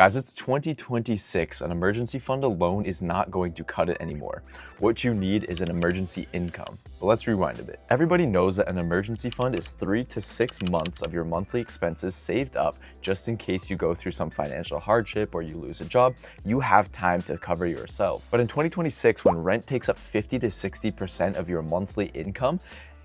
Guys, it's 2026. An emergency fund alone is not going to cut it anymore. What you need is an emergency income. But let's rewind a bit. Everybody knows that an emergency fund is 3 to 6 months of your monthly expenses saved up just in case you go through some financial hardship or you lose a job. You have time to cover yourself. But in 2026, when rent takes up 50 to 60% of your monthly income,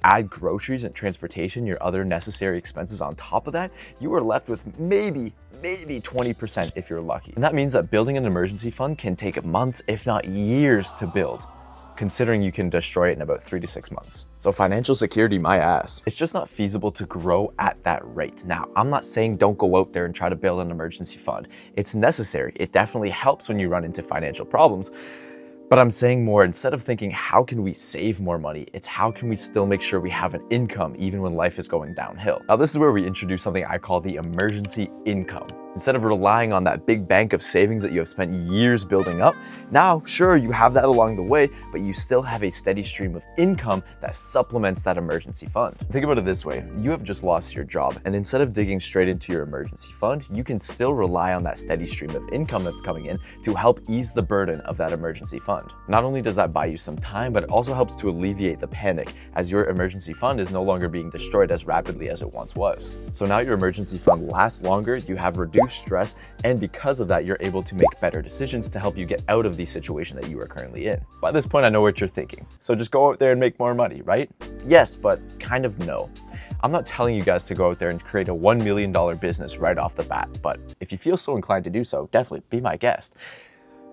add groceries and transportation, your other necessary expenses on top of that, you are left with maybe 20% if you're lucky. And that means that building an emergency fund can take months, if not years, to build, considering you can destroy it in about 3 to 6 months. So financial security, my ass. It's just not feasible to grow at that rate. Now, I'm not saying don't go out there and try to build an emergency fund. It's necessary. It definitely helps when you run into financial problems. But I'm saying more, instead of thinking, how can we save more money? It's how can we still make sure we have an income even when life is going downhill? Now, this is where we introduce something I call the emergency income. Instead of relying on that big bank of savings that you have spent years building up, now, sure, you have that along the way, but you still have a steady stream of income that supplements that emergency fund. Think about it this way. You have just lost your job, and instead of digging straight into your emergency fund, you can still rely on that steady stream of income that's coming in to help ease the burden of that emergency fund. Not only does that buy you some time, but it also helps to alleviate the panic as your emergency fund is no longer being destroyed as rapidly as it once was. So now your emergency fund lasts longer, you have reduced stress, and because of that, you're able to make better decisions to help you get out of the situation that you are currently in. By this point, I know what you're thinking. So just go out there and make more money, right? Yes, but kind of no. I'm not telling you guys to go out there and create a $1 million business right off the bat, but if you feel so inclined to do so, definitely be my guest.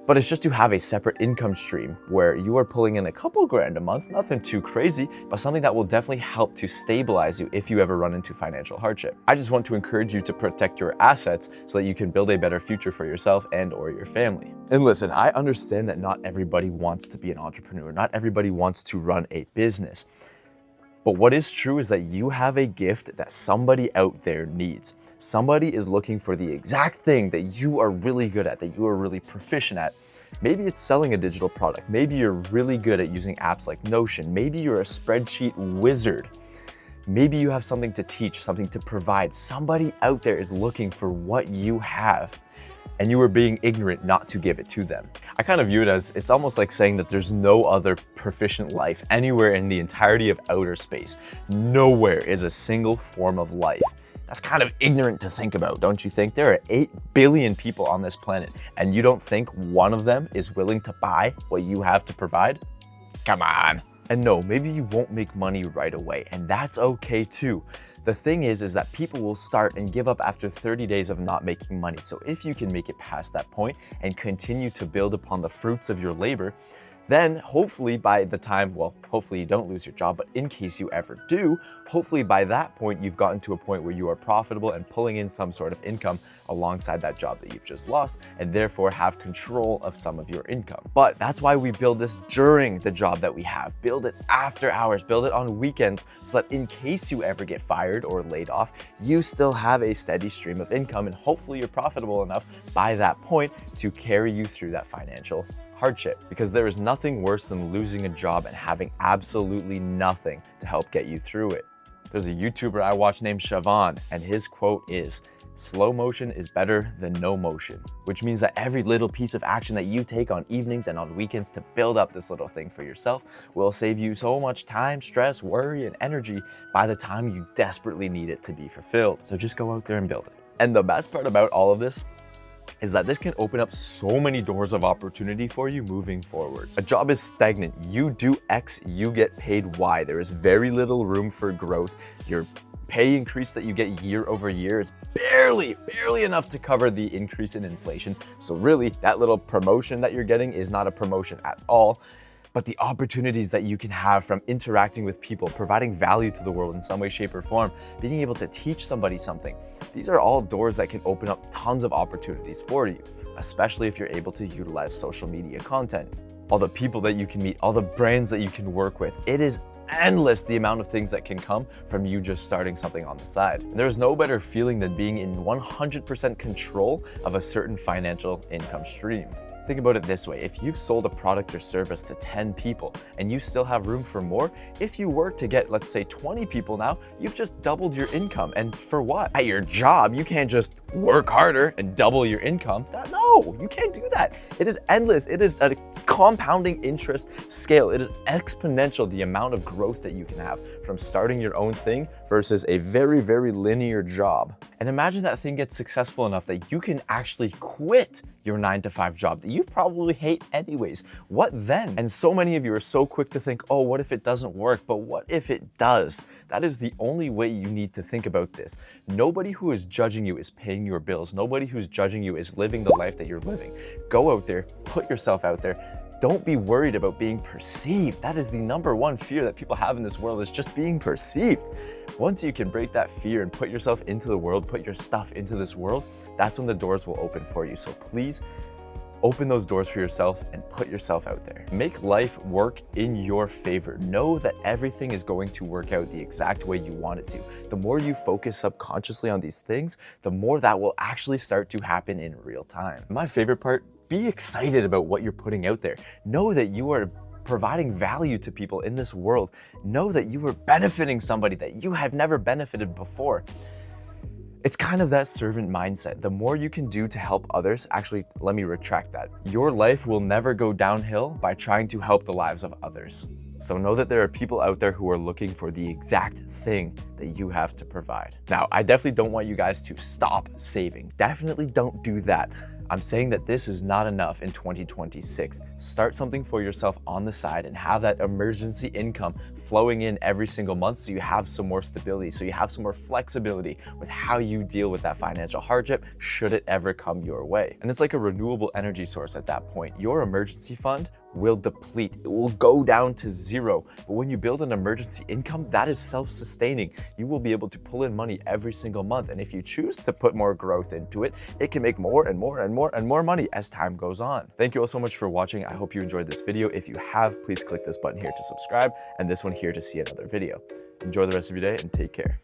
But it's just to have a separate income stream where you are pulling in a couple grand a month, nothing too crazy, but something that will definitely help to stabilize you if you ever run into financial hardship. I just want to encourage you to protect your assets so that you can build a better future for yourself and or your family. And listen, I understand that not everybody wants to be an entrepreneur. Not everybody wants to run a business. But what is true is that you have a gift that somebody out there needs. Somebody is looking for the exact thing that you are really good at, that you are really proficient at. Maybe it's selling a digital product. Maybe you're really good at using apps like Notion. Maybe you're a spreadsheet wizard. Maybe you have something to teach, something to provide. Somebody out there is looking for what you have, and you are being ignorant not to give it to them. I kind of view it as, it's almost like saying that there's no other proficient life anywhere in the entirety of outer space. Nowhere is a single form of life. That's kind of ignorant to think about, don't you think? There are 8 billion people on this planet, and you don't think one of them is willing to buy what you have to provide? Come on. And no, maybe you won't make money right away, and that's okay too. The thing is that people will start and give up after 30 days of not making money. So if you can make it past that point and continue to build upon the fruits of your labor, then hopefully by the time, well, hopefully you don't lose your job, but in case you ever do, hopefully by that point, you've gotten to a point where you are profitable and pulling in some sort of income alongside that job that you've just lost, and therefore have control of some of your income. But that's why we build this during the job that we have. Build it after hours, build it on weekends, so that in case you ever get fired or laid off, you still have a steady stream of income, and hopefully you're profitable enough by that point to carry you through that financial hardship, because there is nothing worse than losing a job and having absolutely nothing to help get you through it. There's a YouTuber I watch named Siobhan, and his quote is, "Slow motion is better than no motion," which means that every little piece of action that you take on evenings and on weekends to build up this little thing for yourself will save you so much time, stress, worry, and energy by the time you desperately need it to be fulfilled. So just go out there and build it. And the best part about all of this is that this can open up so many doors of opportunity for you moving forward. A job is stagnant. You do X, you get paid Y. There is very little room for growth. Your pay increase that you get year over year is barely enough to cover the increase in inflation. So really, that little promotion that you're getting is not a promotion at all. But the opportunities that you can have from interacting with people, providing value to the world in some way, shape, or form, being able to teach somebody something, these are all doors that can open up tons of opportunities for you, especially if you're able to utilize social media content. All the people that you can meet, all the brands that you can work with, it is endless the amount of things that can come from you just starting something on the side. And there's no better feeling than being in 100% control of a certain financial income stream. Think about it this way. If you've sold a product or service to 10 people and you still have room for more, if you work to get, let's say, 20 people now, you've just doubled your income. And for what? At your job, you can't just work harder and double your income. No, you can't do that. It is endless. It is a compounding interest scale. It is exponential, the amount of growth that you can have from starting your own thing versus a very, very linear job. And imagine that thing gets successful enough that you can actually quit your 9-to-5 job that you probably hate anyways. What then? And so many of you are so quick to think, oh, what if it doesn't work? But what if it does? That is the only way you need to think about this. Nobody who is judging you is paying your bills. Nobody who's judging you is living the life that you're living. Go out there, put yourself out there. Don't be worried about being perceived. That is the #1 fear that people have in this world, is just being perceived. Once you can break that fear and put yourself into the world, put your stuff into this world, that's when the doors will open for you. So please open those doors for yourself and put yourself out there. Make life work in your favor. Know that everything is going to work out the exact way you want it to. The more you focus subconsciously on these things, the more that will actually start to happen in real time. My favorite part, be excited about what you're putting out there. Know that you are providing value to people in this world. Know that you are benefiting somebody that you have never benefited before. It's kind of that servant mindset. The more you can do to help others, actually, let me retract that. Your life will never go downhill by trying to help the lives of others. So know that there are people out there who are looking for the exact thing that you have to provide. Now, I definitely don't want you guys to stop saving. Definitely don't do that. I'm saying that this is not enough in 2026. Start something for yourself on the side and have that emergency income flowing in every single month so you have some more stability, so you have some more flexibility with how you deal with that financial hardship should it ever come your way. And it's like a renewable energy source at that point. Your emergency fund will deplete. It will go down to zero. But when you build an emergency income, that is self-sustaining. You will be able to pull in money every single month. And if you choose to put more growth into it, it can make more and more and more and more money as time goes on. Thank you all so much for watching. I hope you enjoyed this video. If you have, please click this button here to subscribe and this one here to see another video. Enjoy the rest of your day and take care.